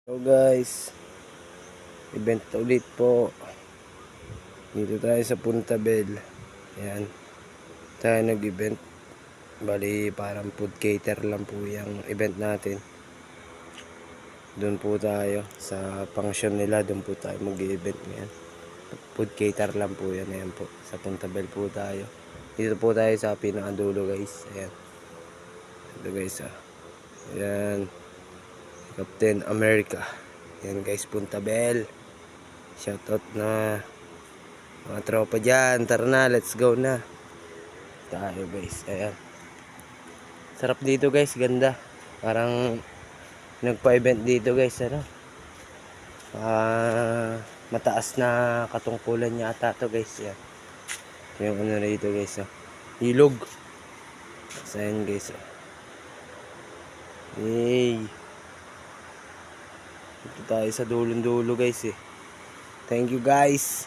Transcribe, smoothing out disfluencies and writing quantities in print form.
So guys, event ulit po. Dito tayo sa Punta Bell. Ayan. Tayo nag-event. Bali parang food cater lang po yung event natin. Doon po tayo sa function nila. Doon po tayo mag-event ngayon. Food cater lang po yan. Ayan po. Sa Punta Bell po tayo. Dito po tayo sa pinakadulo guys. Ayan. Ito guys ah. Ayan. Captain America. Ayan guys, Punta Bell. Shoutout na mga tropa dyan. Tara na, let's go na tayo guys. Ayan, sarap dito guys, ganda. Parang nagpa-event dito guys. Ano, mataas na katungkulan yata to guys. Ayan, yung ano rito guys, ilog. So ayan guys, hey, dito tayo sa dulong dulo guys. Thank you guys.